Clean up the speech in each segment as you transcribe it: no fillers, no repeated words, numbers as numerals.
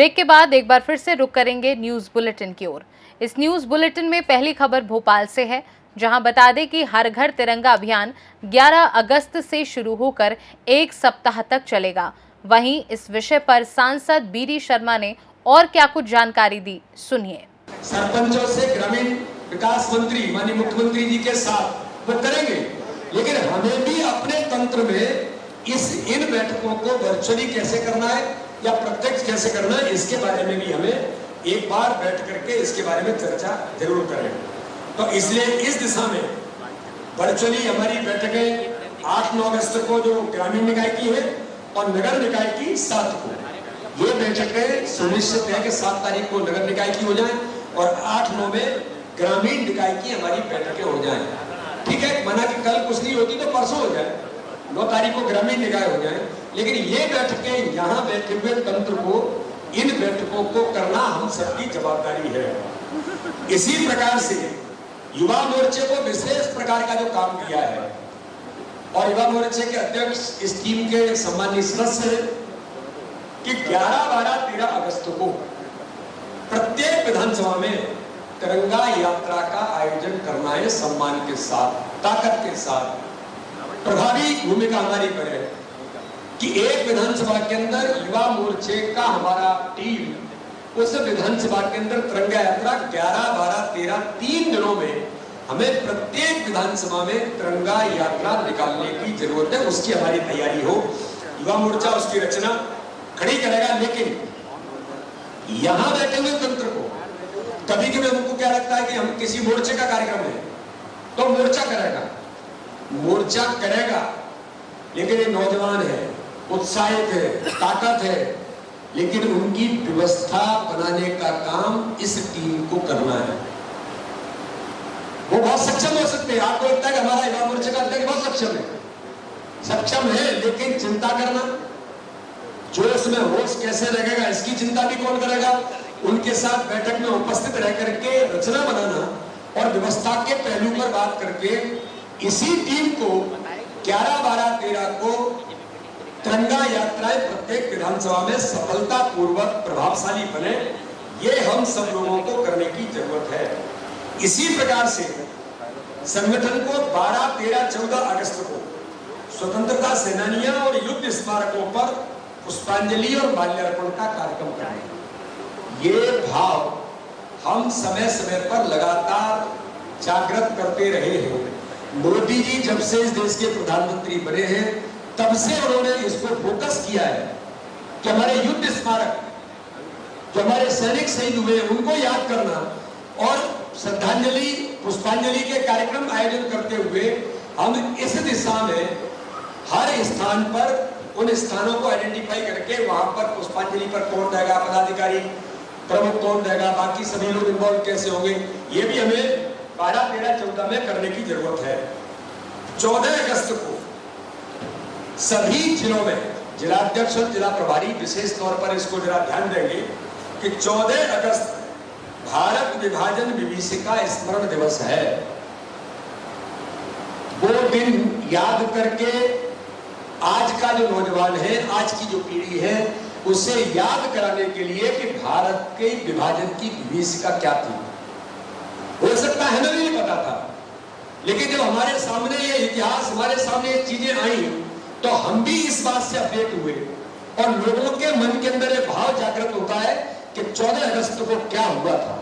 Break के बाद एक बार फिर से रुक करेंगे न्यूज बुलेटिन की ओर। इस न्यूज बुलेटिन में पहली खबर भोपाल से है, जहां बता दें कि हर घर तिरंगा अभियान 11 अगस्त से शुरू होकर 1 सप्ताह तक चलेगा। वहीं इस विषय पर सांसद बीडी शर्मा ने और क्या कुछ जानकारी दी, सुनिए। सरपंचों से ग्रामीण विकास मंत्री माननीय मुख्यमंत्री जी के साथ वो करेंगे, लेकिन हमें भी अपने तंत्र में इन बैठकों को वर्चुअली कैसे करना है या प्रत्यक्ष कैसे करना है, इसके बारे में भी हमें एक बार बैठ करके इसके बारे में चर्चा जरूर करें। तो इसलिए इस दिशा में वर्चुअली हमारी बैठकें 8-9 अगस्त को जो ग्रामीण निकाय की है और नगर निकाय की 7 को, ये बैठकें सुनिश्चित है कि 7 तारीख को नगर निकाय की हो जाए और 8-9 में ग्रामीण निकाय की हमारी बैठकें हो जाए। ठीक है, माना कि कल कुछ नहीं होती तो परसों हो जाए, 9 तारीख को ग्रामीण निकाय हो जाए, लेकिन ये बैठकें यहाँ बैठे हुए तंत्र को इन बैठकों को करना हम सबकी जवाबदारी है। इसी प्रकार से युवा मोर्चे को विशेष प्रकार का जो काम किया है और युवा मोर्चे के अध्यक्ष इस टीम के सम्मानीय सदस्य हैं कि 11, 12, 13 अगस्त को प्रत्येक विधानसभा में तिरंगा यात्रा का आयोजन करना है, सम्मान के साथ, ताकत के साथ। प्रभावी भूमिका हमारी करे कि एक विधानसभा के अंदर युवा मोर्चे का हमारा टीम उस विधानसभा के अंदर तिरंगा यात्रा 11, 12, 13 3 दिनों में हमें प्रत्येक विधानसभा में तिरंगा यात्रा निकालने की जरूरत है। उसकी हमारी तैयारी हो, युवा मोर्चा उसकी रचना खड़ी करेगा। लेकिन यहां बैठे हुए तंत्र को कभी कभी हमको क्या लगता है कि हम किसी मोर्चे का कार्यक्रम है तो मोर्चा करेगा, लेकिन ये नौजवान है, उत्साहित है, ताकत है, लेकिन उनकी व्यवस्था बनाने का काम इस टीम को करना है। वो बहुत सक्षम हो सकते हैं, आपको लगता है कि हमारा युवा मोर्चा का अध्यक्ष बहुत सक्षम है, लेकिन चिंता करना, जोश में होश कैसे लगेगा इसकी चिंता भी कौन करेगा। उनके साथ बैठक में उपस्थित रह करके रचना बनाना और व्यवस्था के पहलू पर बात करके इसी टीम को 11, 12, 13 को तिरंगा यात्राएं प्रत्येक विधानसभा में सफलतापूर्वक प्रभावशाली बने, ये हम सब लोगों को करने की जरूरत है। इसी प्रकार से संगठन को 12, 13, 14 अगस्त को स्वतंत्रता सेनानियों और युद्ध स्मारकों पर पुष्पांजलि और माल्यार्पण का कार्यक्रम करें। ये भाव हम समय समय पर लगातार जागृत करते रहे हैं। मोदी जी जब से इस देश के प्रधानमंत्री बने हैं तब से उन्होंने इसको फोकस किया है कि हमारे युद्ध स्मारक, जो हमारे सैनिक शहीद हुए उनको याद करना और श्रद्धांजलि पुष्पांजलि के कार्यक्रम आयोजन करते हुए हम इस दिशा में हर स्थान पर उन स्थानों को आइडेंटिफाई करके वहां पर पुष्पांजलि पर कौन देगा, पदाधिकारी प्रमुख कौन देगा, बाकी सभी लोग इन्वॉल्व कैसे होंगे, ये भी हमें 12, 13, 14 में करने की जरूरत है। 14 अगस्त को सभी जिलों में जिलाध्यक्ष और जिला प्रभारी विशेष तौर पर इसको जरा ध्यान देंगे कि 14 अगस्त भारत विभाजन विभीषिका स्मरण दिवस है। वो दिन याद करके आज का जो नौजवान है, आज की जो पीढ़ी है, उसे याद कराने के लिए कि भारत के विभाजन की विभीषिका क्या थी। हो सकता है हमें भी नहीं पता था, लेकिन जब हमारे सामने ये इतिहास, हमारे सामने ये चीजें आई तो हम भी इस बात से अपडेट हुए और लोगों के मन के अंदर ये भाव जागृत होता है कि 14 अगस्त को क्या हुआ था।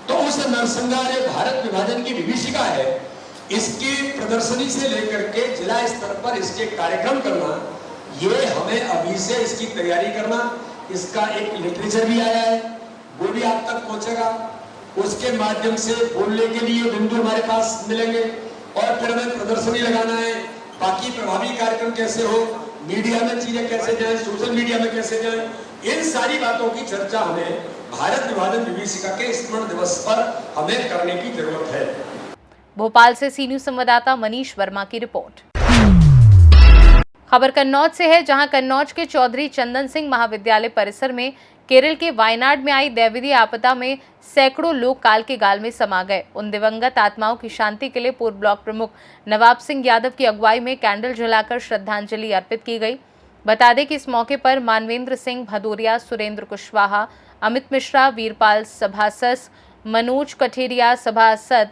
तो उस नरसंहार भारत विभाजन की विभीषिका है, इसकी प्रदर्शनी से लेकर के जिला स्तर पर इसके कार्यक्रम करना, ये हमें अभी से इसकी तैयारी करना। इसका एक लिटरेचर भी आया है, वो भी आप तक पहुंचेगा। उसके माध्यम से बोलने के लिए बिंदु हमारे पास मिलेंगे और फिर हमें प्रदर्शनी लगाना है। बाकी प्रभावी कार्यक्रम कैसे हो, मीडिया में चीजें कैसे जाए, सोशल मीडिया में कैसे जाए, इन सारी बातों की चर्चा हमें भारत विभाजन विभीषिका के स्मरण दिवस पर हमें करने की जरूरत है। भोपाल से सी न्यूज संवाददाता मनीष वर्मा की रिपोर्ट। खबर कन्नौज से है, जहां कन्नौज के चौधरी चंदन सिंह महाविद्यालय परिसर में केरल के वायनाड में आई दैवीय आपदा में सैकड़ों लोग काल के गाल में समा गए। उन दिवंगत आत्माओं की शांति के लिए पूर्व ब्लॉक प्रमुख नवाब सिंह यादव की अगुवाई में कैंडल जलाकर श्रद्धांजलि अर्पित की गई। बता दें कि इस मौके पर मानवेंद्र सिंह भदौरिया, सुरेंद्र कुशवाहा, अमित मिश्रा, वीरपाल सभासस, मनोज कठेरिया सभासद,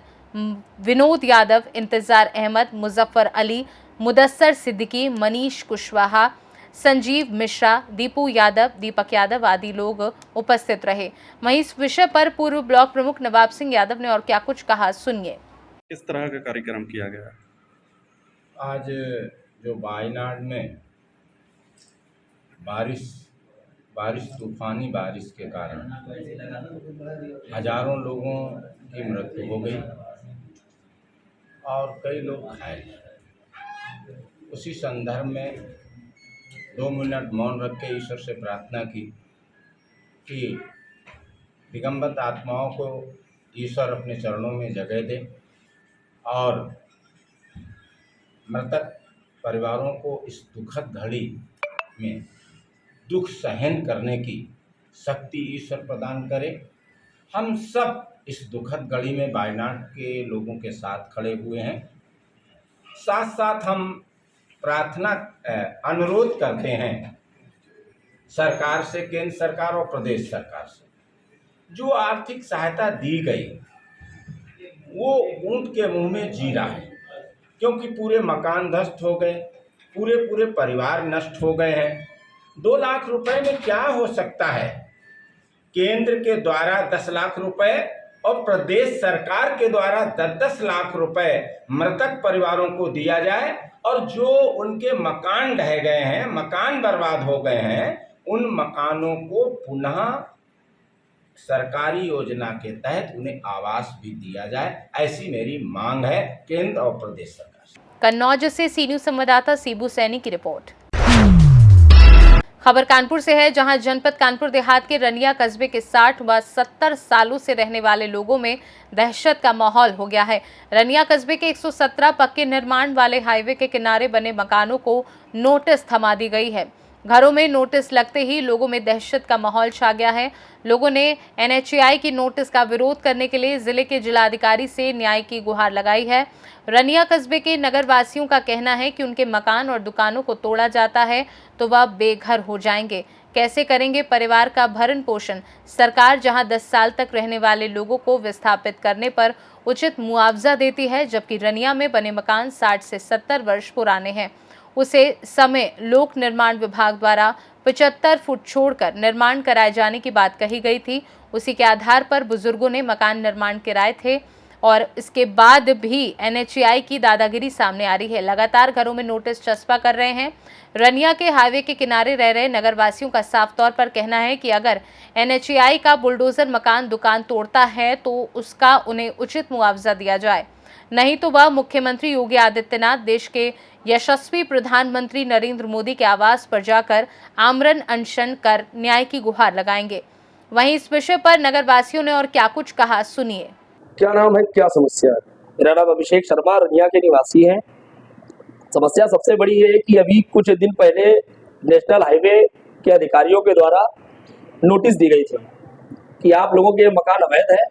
विनोद यादव, इंतजार अहमद, मुजफ्फर अली, मुदस्सर सिद्दीकी, मनीष कुशवाहा, संजीव मिश्रा, दीपू यादव, दीपक यादव आदि लोग उपस्थित रहे। वहीं इस विषय पर पूर्व ब्लॉक प्रमुख नवाब सिंह यादव ने और क्या कुछ कहा, सुनिए। किस तरह का कार्यक्रम किया गया? आज जो वायनाड में बारिश तूफानी बारिश के कारण हजारों लोगों की मृत्यु हो गई और कई लोग घायल। उसी संदर्भ में 2 मिनट मौन रख के ईश्वर से प्रार्थना की कि दिगंबत आत्माओं को ईश्वर अपने चरणों में जगह दे और मृतक परिवारों को इस दुखद घड़ी में दुख सहन करने की शक्ति ईश्वर प्रदान करे। हम सब इस दुखद घड़ी में वायनाड के लोगों के साथ खड़े हुए हैं। साथ साथ हम प्रार्थना अनुरोध करते हैं सरकार से, केंद्र सरकार और प्रदेश सरकार से, जो आर्थिक सहायता दी गई वो ऊंट के मुंह में जीरा है, क्योंकि पूरे मकान ध्वस्त हो गए, पूरे परिवार नष्ट हो गए हैं। 2 लाख रुपए में क्या हो सकता है? केंद्र के द्वारा 10 लाख रुपए और प्रदेश सरकार के द्वारा 10-10 लाख रुपए मृतक परिवारों को दिया जाए और जो उनके मकान ढह गए हैं, मकान बर्बाद हो गए हैं, उन मकानों को पुनः सरकारी योजना के तहत उन्हें आवास भी दिया जाए, ऐसी मेरी मांग है केंद्र और प्रदेश सरकार से। कन्नौज से सी न्यूज संवाददाता सीबू सैनी की रिपोर्ट। खबर कानपुर से है, जहां जनपद कानपुर देहात के रनिया कस्बे के 60 व 70 सालों से रहने वाले लोगों में दहशत का माहौल हो गया है। रनिया कस्बे के 117 पक्के निर्माण वाले हाईवे के किनारे बने मकानों को नोटिस थमा दी गई है। घरों में नोटिस लगते ही लोगों में दहशत का माहौल छा गया है। लोगों ने NHAI की नोटिस का विरोध करने के लिए जिले के जिलाधिकारी से न्याय की गुहार लगाई है। रनिया कस्बे के नगर वासियों का कहना है कि उनके मकान और दुकानों को तोड़ा जाता है तो वह बेघर हो जाएंगे। कैसे करेंगे परिवार का भरण पोषण? सरकार जहां 10 साल तक रहने वाले लोगों को विस्थापित करने पर उचित मुआवजा देती है, जबकि रनिया में बने मकान 60 से 70 वर्ष पुराने हैं। उसे समय लोक निर्माण विभाग द्वारा 75 फुट छोड़कर निर्माण कराए जाने की बात कही गई थी। उसी के आधार पर बुजुर्गों ने मकान निर्माण कराए थे और इसके बाद भी NHAI की दादागिरी सामने आ रही है। लगातार घरों में नोटिस चस्पा कर रहे हैं। रनिया के हाईवे के किनारे रह रहे नगरवासियों का साफ तौर पर कहना है कि अगर NHAI का बुलडोजर मकान दुकान तोड़ता है तो उसका उन्हें उचित मुआवजा दिया जाए, नहीं तो वह मुख्यमंत्री योगी आदित्यनाथ, देश के यशस्वी प्रधानमंत्री नरेंद्र मोदी के आवास पर जाकर आमरण अनशन कर न्याय की गुहार लगाएंगे। वहीं इस विषय पर नगरवासियों ने और क्या कुछ कहा, सुनिए। क्या नाम है, क्या समस्या है? मेरा नाम अभिषेक शर्मा, रनिया के निवासी हैं। समस्या सबसे बड़ी है कि अभी कुछ दिन पहले नेशनल हाईवे के अधिकारियों के द्वारा नोटिस दी गई थी कि आप लोगों के मकान अवैध है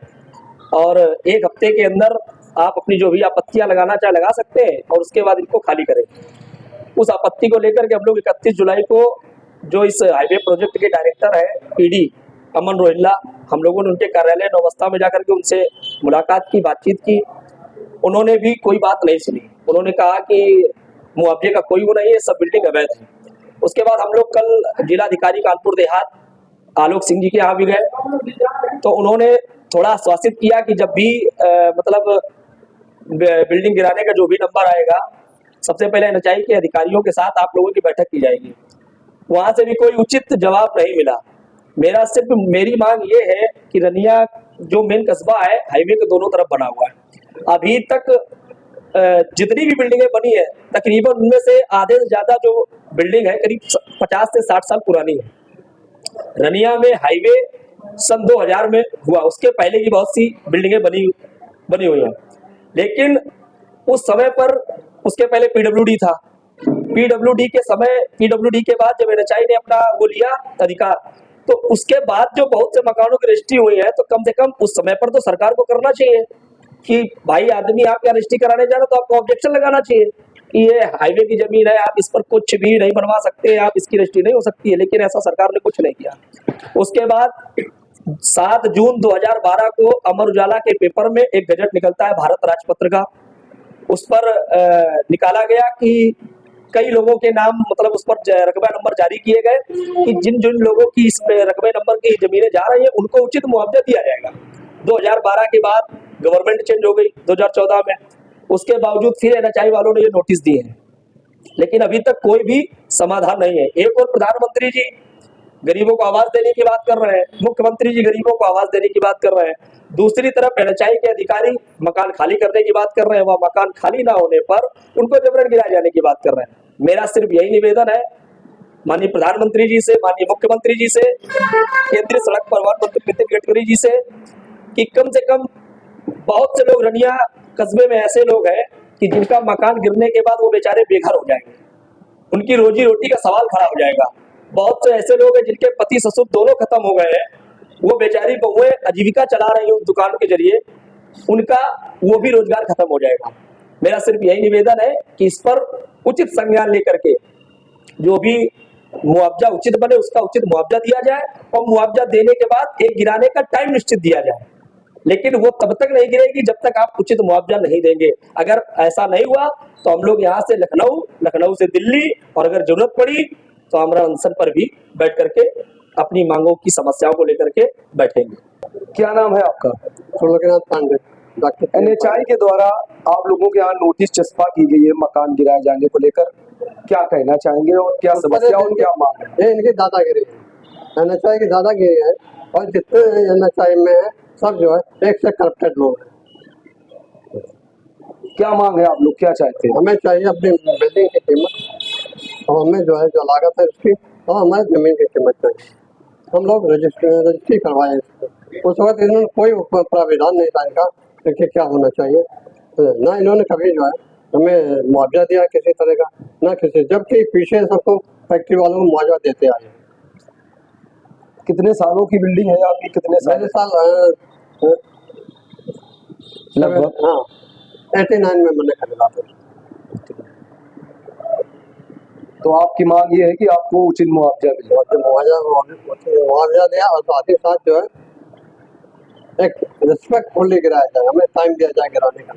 और 1 हफ्ते के अंदर आप अपनी जो भी आपत्तियां लगाना चाहे लगा सकते हैं और उसके बाद इनको खाली करें। उस आपत्ति को लेकर के हम लोग 31 जुलाई को जो इस हाईवे प्रोजेक्ट के डायरेक्टर है PD अमन रोहिल्ला, हम लोगों ने उनके कार्यालय नौबस्ता में जाकर के उनसे मुलाकात की, बातचीत की। उन्होंने भी कोई बात नहीं सुनी। उन्होंने कहा कि मुआवजे का कोई वो नहीं है, सब बिल्डिंग अवैध है। उसके बाद हम लोग कल जिलाधिकारी कानपुर देहात आलोक सिंह जी के यहाँ भी गए, तो उन्होंने थोड़ा आश्वासित किया कि जब भी मतलब बिल्डिंग गिराने का जो भी नंबर आएगा, सबसे पहले NHAI के अधिकारियों के साथ आप लोगों की बैठक की जाएगी। वहां से भी कोई उचित जवाब नहीं मिला। मेरी मांग ये है कि रनिया जो मेन कस्बा है, हाईवे के दोनों तरफ बना हुआ है। अभी तक जितनी भी बिल्डिंगें बनी है, तकरीबन उनमें से आधे से ज्यादा जो बिल्डिंग है करीब 50 से 60 साल पुरानी है। रनिया में हाईवे सन 2000 में हुआ, उसके पहले की बहुत सी बिल्डिंगें बनी हुई हैं, लेकिन उस समय पर उसके पहले PWD था। PWD के बाद जब NHAI ने अपना वो लिया अधिकार, तो उसके बाद जो बहुत से मकानों की रजिस्ट्री हुई है, तो कम से कम उस समय पर तो सरकार को करना चाहिए कि भाई आदमी आप यहाँ रजिस्ट्री कराने जा रहे हो तो आपको ऑब्जेक्शन लगाना चाहिए। कि ये हाईवे की जमीन है, आप इस पर कुछ भी नहीं बनवा सकते, आप इसकी रजिस्ट्री नहीं हो सकती है, लेकिन ऐसा सरकार ने कुछ नहीं किया। उसके बाद 7 जून 2012 को अमर उजाला के पेपर में एक गजट निकलता है भारत राजपत्र का। उस पर निकाला गया कि कई लोगों के नाम, मतलब उस पर रकबा नंबर जारी किए गए कि जिन जिन लोगों की इस रकबे नंबर की जमीनें जा रही हैं उनको उचित मुआवजा दिया जाएगा। 2012 के बाद गवर्नमेंट चेंज हो गई 2014 में, उसके बावजूद फिर NHI वालों ने ये नोटिस दिए हैं, लेकिन अभी तक कोई भी समाधान नहीं है। एक और प्रधानमंत्री जी गरीबों को आवाज देने की बात कर रहे हैं, मुख्यमंत्री जी गरीबों को आवाज देने की बात कर रहे हैं, दूसरी तरफ NHI के अधिकारी मकान खाली करने की बात कर रहे हैं, वह मकान खाली ना होने पर उनको जबरन गिराए जाने की बात कर रहे हैं। मेरा सिर्फ यही निवेदन है माननीय प्रधानमंत्री जी से, माननीय मुख्यमंत्री जी से, केंद्रीय सड़क परिवहन मंत्री नितिन गडकरी जी से कि कम से कम, बहुत से लोग रनिया कस्बे में ऐसे लोग हैं कि जिनका मकान गिरने के बाद वो बेचारे बेघर हो जाएंगे, उनकी रोजी रोटी का सवाल खड़ा हो जाएगा। बहुत से ऐसे लोग हैं जिनके पति ससुर दोनों खत्म हो गए हैं, वो बेचारी बहुएं आजीविका चला रही है उस दुकान के जरिए, उनका वो भी रोजगार खत्म हो जाएगा। मेरा सिर्फ यही निवेदन है कि इस पर उचित संज्ञान लेकर के जो भी मुआवजा उचित बने उसका उचित मुआवजा दिया जाए, और मुआवजा देने के बाद एक गिराने का टाइम निश्चित दिया जाए, लेकिन वो तब तक नहीं गिरेगी जब तक आप उचित मुआवजा नहीं देंगे। अगर ऐसा नहीं हुआ तो हम लोग यहाँ से लखनऊ, लखनऊ से दिल्ली, और अगर जरूरत पड़ी तो आमरण अनशन पर भी बैठ करके अपनी मांगों की समस्याओं को लेकर के बैठेंगे। क्या नाम है आपका? त्रिलोकीनाथ पांडे। डॉक्टर NHI के द्वारा आप लोगों के यहाँ नोटिस चस्पा की गई है मकान गिराए जाने को लेकर, क्या कहना चाहेंगे और क्या समस्या और क्या मांग है? ये इनकी दादागिरी है, NHI की दादागिरी है, और जितने NHI में है सब जो है एक से करप्टेड लोग हैं। क्या मांग है, आप लोग क्या चाहते हैं? हमें चाहिए अपनी बिल्डिंग की कीमत, और हमें जो है जो लागत है उसकी, और हमारी जमीन की कीमत चाहिए। हम लोग रजिस्ट्री करवाए, उस वक्त इन्होंने कोई प्राविधान नहीं था इनका कि क्या होना चाहिए, ना इन्होंने कभी जो है हमें मुआवजा दिया किसी तरह का, ना किसी, जबकि पीछे सबको फैक्ट्री वालों को मुआवजा देते आए। कितने सालों की बिल्डिंग है आपकी? कितने साल? लगभग हाँ 89 में मैंने खरीदा था। तो आपकी मांग ये है कि आपको उचित मुआवजा मिले? मुआवजा दिया, और साथ ही साथ जो है एक रिस्पेक्टफुली गिराया जाए, हमें टाइम दिया जाए गिराने का,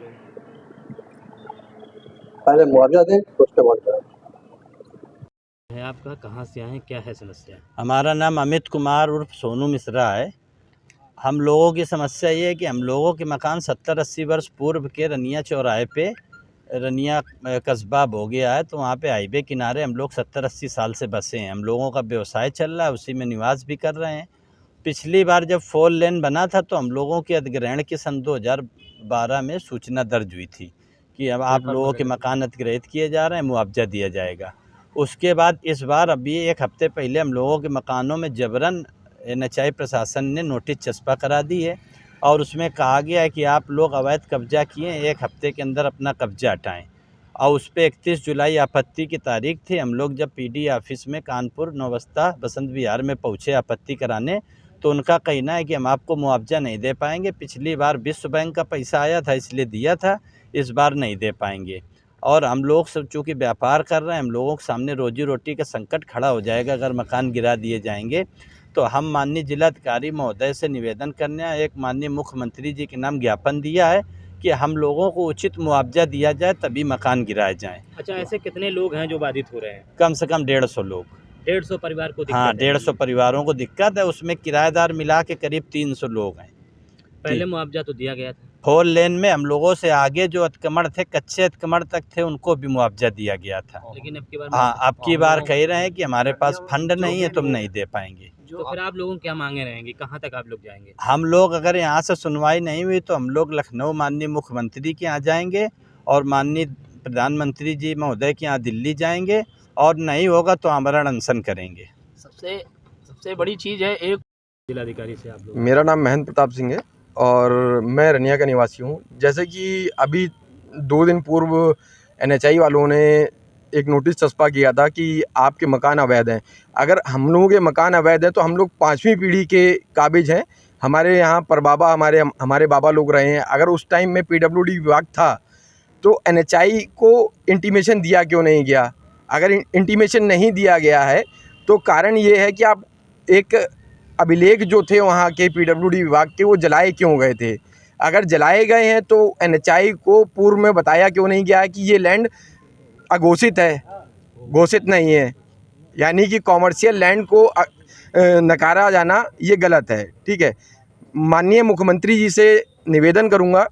पहले मुआवजा दें उसके बाद गिराएं। है आपका, कहाँ से आए, क्या है समस्या? हमारा नाम अमित कुमार उर्फ सोनू मिश्रा है। हम लोगों की समस्या ये है कि हम लोगों के मकान 70-80 वर्ष पूर्व के रनिया चौराहे पे, रनिया कस्बा हो गया है, तो वहाँ पे हाईवे किनारे हम लोग 70-80 साल से बसे हैं। हम लोगों का व्यवसाय चल रहा है, उसी में निवास भी कर रहे हैं। पिछली बार जब 4 लेन बना था तो हम लोगों के अधिग्रहण की सन 2012 में सूचना दर्ज हुई थी कि अब आप लोगों के मकान अधिग्रहित किए जा रहे हैं, मुआवजा दिया जाएगा। उसके बाद इस बार अभी 1 हफ्ते पहले हम लोगों के मकानों में जबरन NHI प्रशासन ने नोटिस चस्पा करा दी है, और उसमें कहा गया है कि आप लोग अवैध कब्जा किए, 1 हफ्ते के अंदर अपना कब्जा हटाएं। और उस पर 31 जुलाई आपत्ति की तारीख थी। हम लोग जब PD ऑफिस में कानपुर नौबस्ता बसंत विहार में पहुँचे आपत्ति कराने, तो उनका कहना है कि हम आपको मुआवजा नहीं दे पाएंगे। पिछली बार विश्व बैंक का पैसा आया था इसलिए दिया था, इस बार नहीं दे पाएंगे। और हम लोग सब चूँकि व्यापार कर रहे हैं, हम लोगों के सामने रोजी रोटी का संकट खड़ा हो जाएगा अगर मकान गिरा दिए जाएंगे। तो हम माननीय जिलाधिकारी महोदय से निवेदन करने आए, एक माननीय मुख्यमंत्री जी के नाम ज्ञापन दिया है कि हम लोगों को उचित मुआवजा दिया जाए तभी मकान गिराए जाएँ। अच्छा, ऐसे कितने लोग हैं जो बाधित हो रहे हैं? कम से कम 150 लोग। 150 परिवार को दिक्कत हाँ, है? 150 परिवारों को दिक्कत है, उसमें किराएदार मिला के करीब 300 लोग हैं। पहले मुआवजा तो दिया गया था? 4 लेन में हम लोगों से आगे जो अतिक्रमण थे, कच्चे अतिक्रमण तक थे, उनको भी मुआवजा दिया गया था। लेकिन अब की बार हाँ, अब की बार कह रहे हैं कि हमारे पास फंड नहीं है, तुम नहीं दे पाएंगे। तो फिर आप लोगों क्या मांगे रहेंगी, कहाँ तक आप लोग जाएंगे? हम लोग अगर यहाँ से सुनवाई नहीं हुई तो हम लोग लखनऊ माननीय मुख्यमंत्री के यहाँ जाएंगे, और माननीय प्रधानमंत्री जी महोदय के यहाँ दिल्ली जाएंगे, और नहीं होगा तो आमरण अनशन करेंगे। सबसे बड़ी चीज़ है, एक जिलाधिकारी से आप लोग। मेरा नाम महेंद्र प्रताप सिंह है और मैं रनिया का निवासी हूँ। जैसे कि अभी 2 दिन पूर्व NHI वालों ने एक नोटिस चस्पा किया था कि आपके मकान अवैध हैं। अगर हम लोगों के मकान अवैध हैं तो हम लोग 5वीं पीढ़ी के काबिज हैं। हमारे यहाँ परबाबा हमारे बाबा लोग रहे हैं। अगर उस टाइम में PWD विभाग था तो NHI को इंटीमेशन दिया क्यों नहीं गया? अगर इंटीमेशन नहीं दिया गया है तो कारण ये है कि आप एक अभिलेख जो थे वहाँ के PWD विभाग के, वो जलाए क्यों गए थे? अगर जलाए गए हैं तो NHI को पूर्व में बताया क्यों नहीं गया है कि ये लैंड अघोषित है, घोषित नहीं है? यानी कि कॉमर्शियल लैंड को नकारा जाना ये गलत है। ठीक है, माननीय मुख्यमंत्री जी से निवेदन करूंगा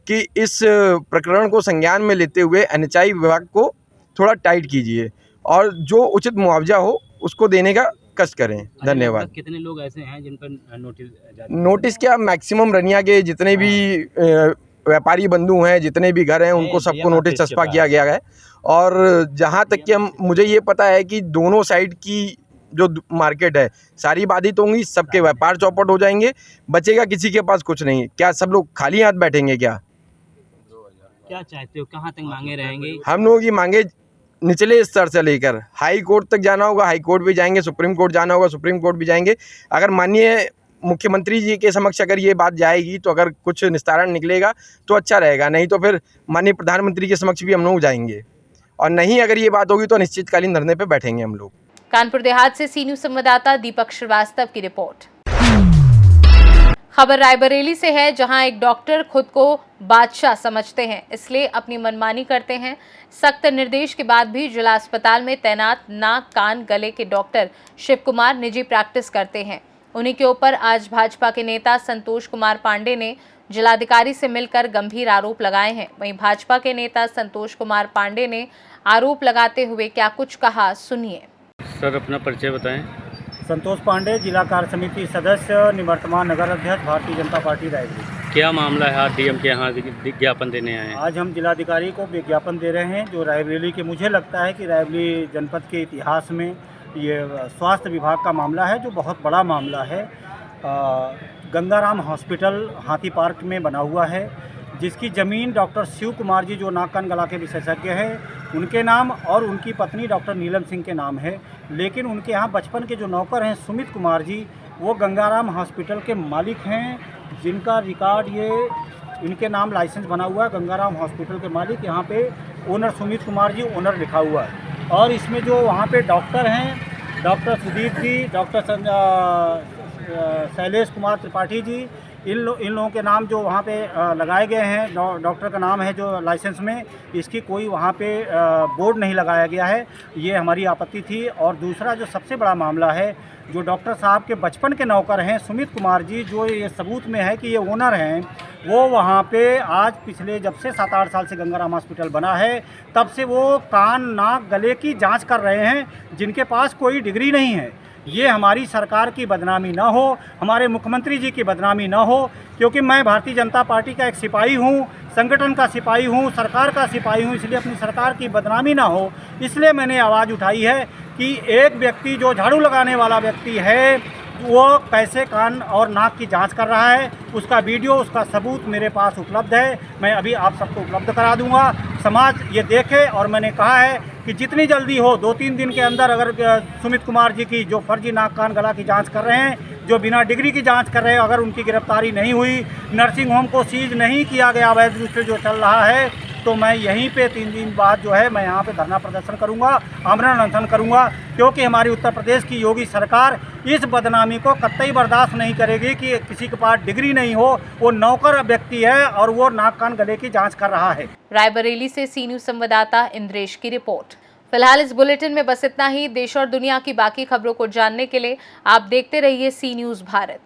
कि इस प्रकरण को संज्ञान में लेते हुए NHI विभाग को थोड़ा टाइट कीजिए और जो उचित मुआवजा हो उसको देने का कष्ट करें। धन्यवाद। कितने लोग ऐसे हैं जिन पर नोटिस क्या, मैक्सिमम रनिया के जितने भी व्यापारी बंधु हैं, जितने भी घर हैं, उनको सबको नोटिस चस्पा किया गया है। और जहां तक कि मुझे ये पता है कि दोनों साइड की जो मार्केट है सारी बाधित होंगी, सबके व्यापार चौपट हो जाएंगे, बचेगा किसी के पास कुछ नहीं। क्या सब लोग खाली हाथ बैठेंगे क्या? क्या चाहते हो, कहाँ तक मांगे रहेंगे? हम लोगों की मांगे निचले स्तर से लेकर हाई कोर्ट तक जाना होगा, हाई कोर्ट भी जाएंगे, सुप्रीम कोर्ट जाना होगा, सुप्रीम कोर्ट भी जाएंगे। अगर माननीय मुख्यमंत्री जी के समक्ष अगर ये बात जाएगी तो अगर कुछ निस्तारण निकलेगा तो अच्छा रहेगा, नहीं तो फिर माननीय प्रधानमंत्री के समक्ष भी हम लोग जाएंगे, और नहीं अगर ये बात होगी तो अनिश्चितकालीन धरने पे बैठेंगे हम लोग। कानपुर देहात से सी न्यूज़ संवाददाता दीपक श्रीवास्तव की रिपोर्ट। खबर रायबरेली से है, जहां एक डॉक्टर खुद को बादशाह समझते हैं, इसलिए अपनी मनमानी करते हैं। सख्त निर्देश के बाद भी जिला अस्पताल में तैनात नाक कान गले के डॉक्टर शिव कुमार निजी प्रैक्टिस करते हैं। उन्हीं के ऊपर आज भाजपा के नेता संतोष कुमार पांडे ने जिलाधिकारी से मिलकर गंभीर आरोप लगाए हैं। वहीं भाजपा के नेता संतोष कुमार पांडे ने आरोप लगाते हुए क्या कुछ कहा, सुनिए। सर, अपना परिचय बताएं। संतोष पांडे, जिला कार्य समिति सदस्य, निवर्तमान नगर अध्यक्ष, भारतीय जनता पार्टी रायबरेली। क्या मामला है? आज डीएम के यहाँ विज्ञापन देने आए हैं। आज हम जिलाधिकारी को विज्ञापन दे रहे हैं जो रायबरेली के, मुझे लगता है कि रायबरेली जनपद के इतिहास में ये स्वास्थ्य विभाग का मामला है जो बहुत बड़ा मामला है। गंगाराम हॉस्पिटल हाथी पार्क में बना हुआ है, जिसकी ज़मीन डॉक्टर शिव कुमार जी जो नाक कान गला के विशेषज्ञ हैं उनके नाम और उनकी पत्नी डॉक्टर नीलम सिंह के नाम है। लेकिन उनके यहाँ बचपन के जो नौकर हैं सुमित कुमार जी, वो गंगाराम हॉस्पिटल के मालिक हैं, जिनका रिकॉर्ड ये इनके नाम लाइसेंस बना हुआ है। गंगाराम हॉस्पिटल के मालिक यहाँ पे ओनर सुमित कुमार जी ओनर लिखा हुआ है। और इसमें जो वहाँ पे डॉक्टर हैं, डॉक्टर सुदीप जी, डॉक्टर शैलेश कुमार त्रिपाठी जी, इन लोगों के नाम जो वहाँ पे लगाए गए हैं, डॉक्टर का नाम है जो लाइसेंस में, इसकी कोई वहाँ पे बोर्ड नहीं लगाया गया है। ये हमारी आपत्ति थी। और दूसरा जो सबसे बड़ा मामला है, जो डॉक्टर साहब के बचपन के नौकर हैं सुमित कुमार जी, जो ये सबूत में है कि ये ओनर हैं, वो वहाँ पे आज पिछले जब से 7-8 साल से गंगाराम हॉस्पिटल बना है तब से वो कान नाक गले की जांच कर रहे हैं, जिनके पास कोई डिग्री नहीं है। ये हमारी सरकार की बदनामी ना हो, हमारे मुख्यमंत्री जी की बदनामी ना हो, क्योंकि मैं भारतीय जनता पार्टी का एक सिपाही हूँ, संगठन का सिपाही हूँ, सरकार का सिपाही हूँ, इसलिए अपनी सरकार की बदनामी ना हो, इसलिए मैंने आवाज़ उठाई है कि एक व्यक्ति जो झाड़ू लगाने वाला व्यक्ति है वो कैसे कान और नाक की जांच कर रहा है, उसका वीडियो, उसका सबूत मेरे पास उपलब्ध है। मैं अभी आप सबको उपलब्ध करा दूंगा, समाज ये देखे। और मैंने कहा है कि जितनी जल्दी हो 2-3 दिन के अंदर अगर सुमित कुमार जी की जो फर्जी नाक कान गला की जांच कर रहे हैं, जो बिना डिग्री की जांच कर रहे हैं, अगर उनकी गिरफ्तारी नहीं हुई, नर्सिंग होम को सीज नहीं किया गया अवैध रूप से जो चल रहा है, तो मैं यहीं पे 3 दिन बाद जो है मैं यहाँ पे धरना प्रदर्शन करूँगा, आमरण अनशन करूँगा, क्योंकि हमारी उत्तर प्रदेश की योगी सरकार इस बदनामी को कतई बर्दाश्त नहीं करेगी कि किसी के पास डिग्री नहीं हो, वो नौकर व्यक्ति है और वो नाक कान गले की जांच कर रहा है। रायबरेली से सी न्यूज़ संवाददाता इंद्रेश की रिपोर्ट। फिलहाल इस बुलेटिन में बस इतना ही। देश और दुनिया की बाकी खबरों को जानने के लिए आप देखते रहिए सी न्यूज़ भारत।